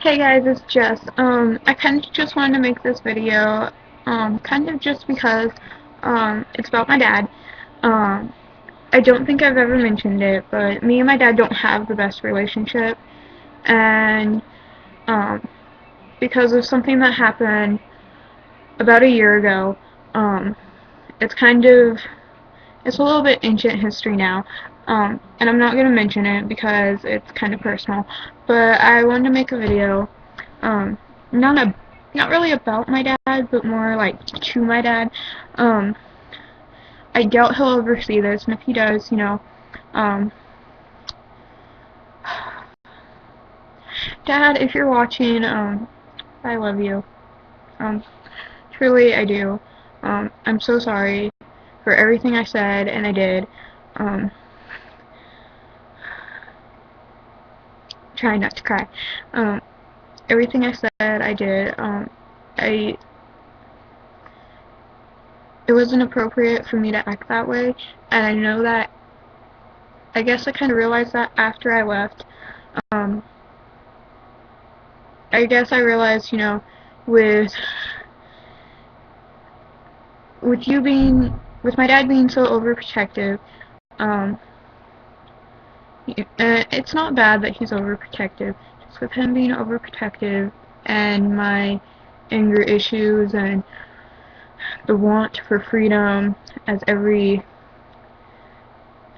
Hey guys, it's Jess. I kind of just wanted to make this video, kind of just because, it's about my dad. Um, I don't think I've ever mentioned it, but me and my dad don't have the best relationship, and, um, because of something that happened about a year ago, um, it's kind of, it's a little bit ancient history now, and I'm not going to mention it because it's kind of personal, but I wanted to make a video, um, not a, not really about my dad, but more like to my dad. Um, I doubt he'll oversee this, and if he does, um, Dad, if you're watching, I love you. Um, Truly, I do. I'm so sorry for everything I said and I did. Um, Trying not to cry. Um, Everything I said, I did. I It wasn't appropriate for me to act that way, and I know that. I guess I kind of realized that after I left. Um, I guess I realized, with with my dad being so overprotective, um, it's not bad that he's overprotective. Just with him being overprotective and my anger issues and the want for freedom, as every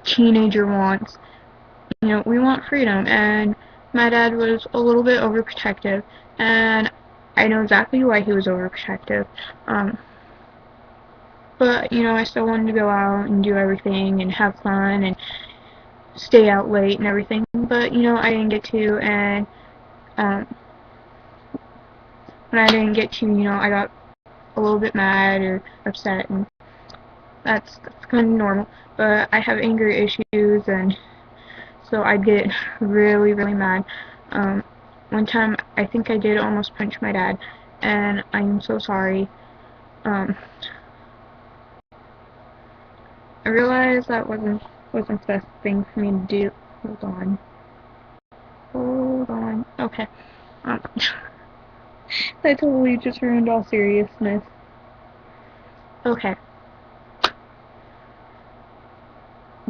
teenager wants, we want freedom, and my dad was a little bit overprotective, and I know exactly why he was overprotective. Um, but, I still wanted to go out and do everything and have fun and stay out late and everything, but, I didn't get to, and, um, when I didn't get to, I got a little bit mad or upset, and that's kind of normal, but I have anger issues, and so I get really, really mad. Um, One time, I think I did almost punch my dad, and I'm so sorry. Um, I realized that wasn't the best thing for me to do. Hold on. Hold on. Okay. Um, I totally just ruined all seriousness. Okay.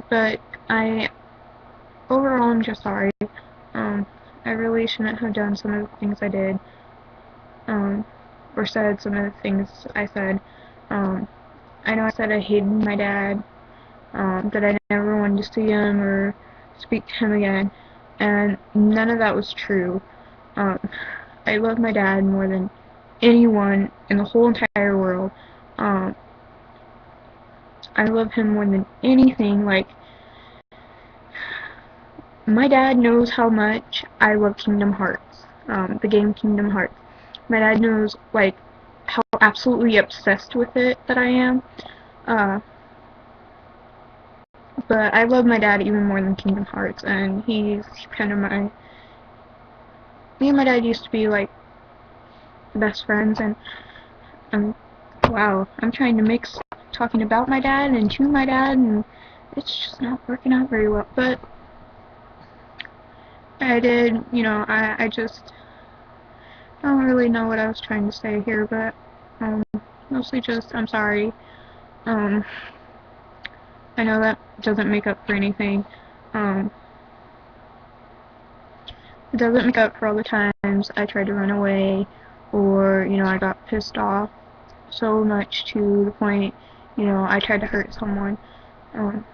But I, overall, I'm just sorry. Um, I really shouldn't have done some of the things I did. Um, or said some of the things I said. Um, I know I said I hated my dad, that I never wanted to see him or speak to him again, and none of that was true. Um, I love my dad more than anyone in the whole entire world. Um, I love him more than anything. Like, my dad knows how much I love Kingdom Hearts, the game Kingdom Hearts. My dad knows, like, how absolutely obsessed with it that I am. Uh, but I love my dad even more than Kingdom Hearts, and he's kind of me and my dad used to be, like, best friends, and I'm, wow, I'm trying to mix talking about my dad and to my dad, and it's just not working out very well, but I did, I don't really know what I was trying to say here, but, mostly just, I'm sorry. um, I know that doesn't make up for anything. um, it doesn't make up for all the times I tried to run away, or, I got pissed off so much to the point, I tried to hurt someone. Um,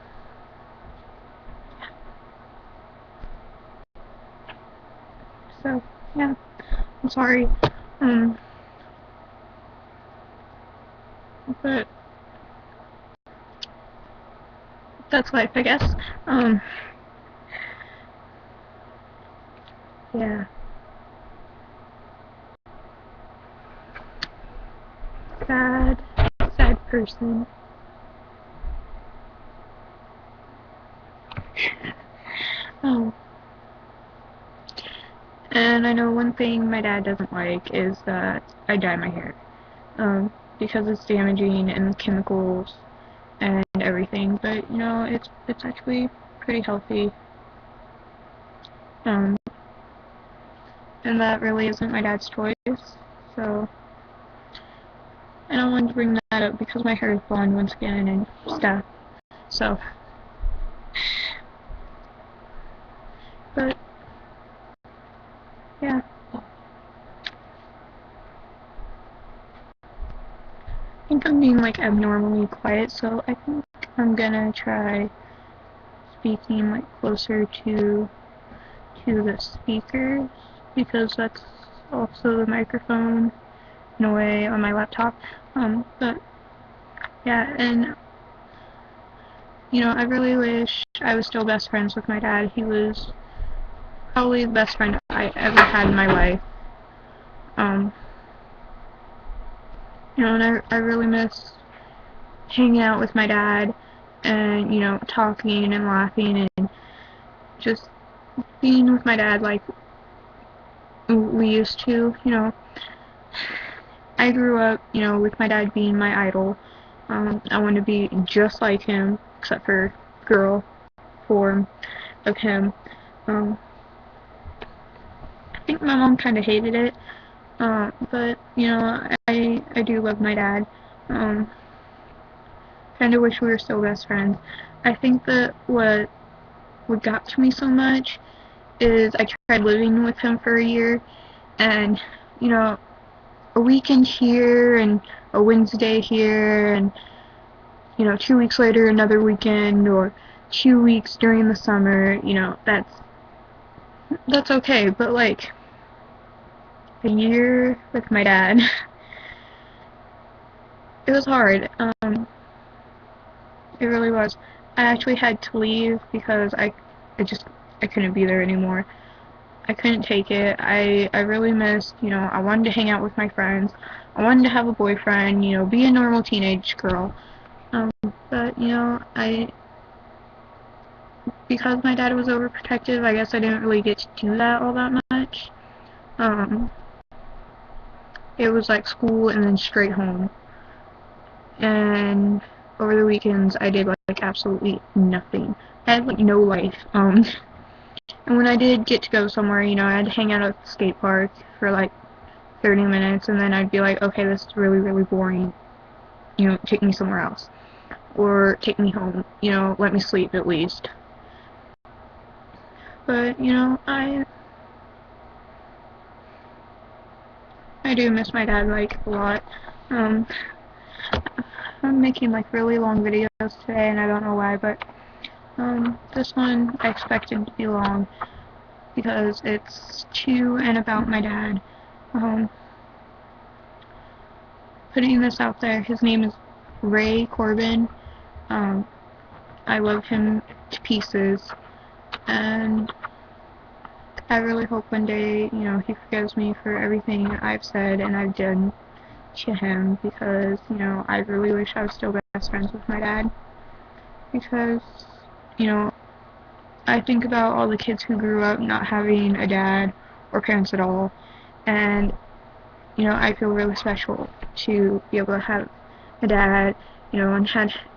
so, yeah, I'm sorry. Um, but that's life, I guess. Um, yeah. Sad, sad person. Oh, and I know one thing my dad doesn't like is that I dye my hair. Because it's damaging and chemicals and everything, but, it's actually pretty healthy. Um, and that really isn't my dad's choice. So, and I wanted to bring that up because my hair is blonde once again and stuff. So, but yeah. I think I'm being like abnormally quiet, so I think I'm gonna try speaking like closer to the speakers, because that's also the microphone in a way on my laptop. But yeah, and you know, I really wish I was still best friends with my dad. He was probably the best friend I ever had in my life. You know, and I really miss hanging out with my dad and, you know, talking and laughing and just being with my dad like we used to. You know, I grew up, you know, with my dad being my idol. I wanted to be just like him, except for girl form of him. I think my mom kind of hated it, but, you know, I do love my dad. Kind of wish we were still best friends. I think that what got to me so much is I tried living with him for a year, and, you know, a weekend here and a Wednesday here, and, you know, 2 weeks later another weekend, or 2 weeks during the summer, you know, that's okay. But like a year with my dad, it was hard. It really was. I actually had to leave because I couldn't be there anymore. I couldn't take it. I really missed, you know, I wanted to hang out with my friends. I wanted to have a boyfriend, you know, be a normal teenage girl. But, you know, because my dad was overprotective, I guess I didn't really get to do that all that much. It was like school and then straight home. And over the weekends, I did like absolutely nothing. I had like no life. And when I did get to go somewhere, you know, I had to hang out at the skate park for like 30 minutes, and then I'd be like, okay, this is really, really boring. You know, take me somewhere else. Or take me home. You know, let me sleep at least. But, you know, I do miss my dad, like, a lot. I'm making, like, really long videos today, and I don't know why, but, this one I expected to be long, because it's to and about my dad. Putting this out there, his name is Ray Corbin. I love him to pieces, and I really hope one day, you know, he forgives me for everything I've said and I've done to him, because, you know, I really wish I was still best friends with my dad, because, you know, I think about all the kids who grew up not having a dad or parents at all, and, you know, I feel really special to be able to have a dad, you know, and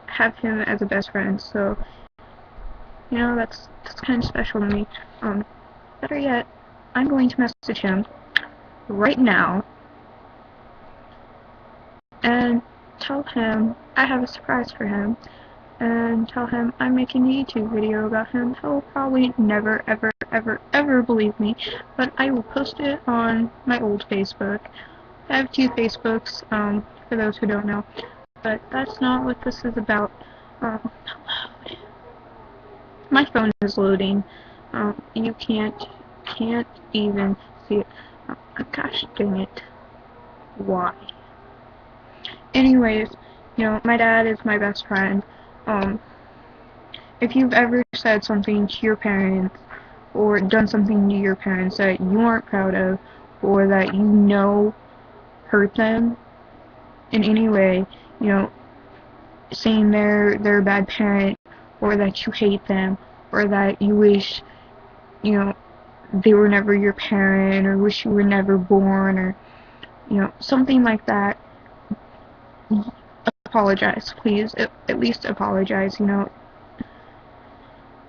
have him as a best friend. So, you know, that's kind of special to me. Better yet, I'm going to message him right now and tell him I have a surprise for him, and tell him I'm making a YouTube video about him. He'll probably never, ever, ever, ever believe me, but I will post it on my old Facebook. I have 2 Facebooks, for those who don't know, but that's not what this is about. My phone is loading. You can't even see it. Gosh dang it. Why? Anyways, you know, my dad is my best friend. If you've ever said something to your parents, or done something to your parents that you aren't proud of, or that you know hurt them in any way, you know, saying they're a bad parent, or that you hate them, or that you wish, you know, they were never your parent, or wish you were never born, or, you know, something like that, apologize, please. At least apologize, you know.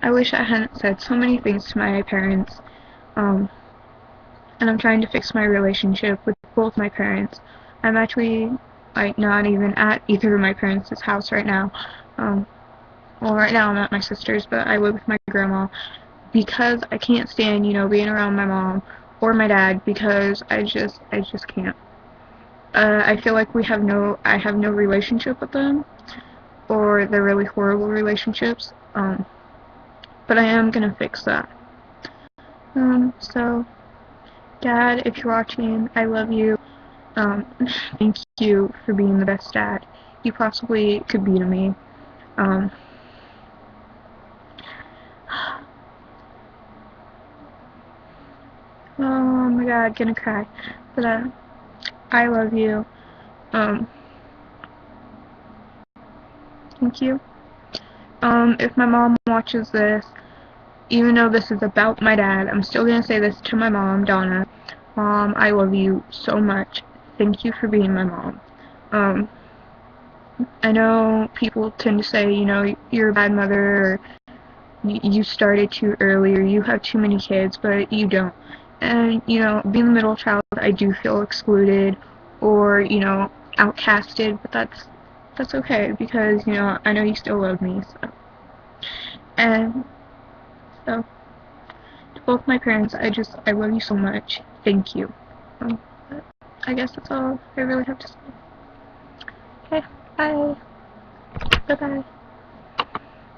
I wish I hadn't said so many things to my parents. and I'm trying to fix my relationship with both my parents. I'm actually like not even at either of my parents' house right now. Well, right now I'm at my sister's, but I live with my grandma because I can't stand, being around my mom or my dad because I just can't. I feel like I have no relationship with them, or they're really horrible relationships. But I am gonna fix that. So, Dad, if you're watching, I love you. Thank you for being the best dad you possibly could be to me. Oh my God, gonna cry. But I love you. Thank you. If my mom watches this, even though this is about my dad, I'm still gonna say this to my mom, Donna. Mom, I love you so much. Thank you for being my mom. I know people tend to say, you're a bad mother, or you started too early, or you have too many kids, but you don't. And, being the middle child, I do feel excluded, or, outcasted, but that's okay, because, I know you still love me, so. And, so, to both my parents, I love you so much. Thank you. But I guess that's all I really have to say. Okay, bye. Bye-bye.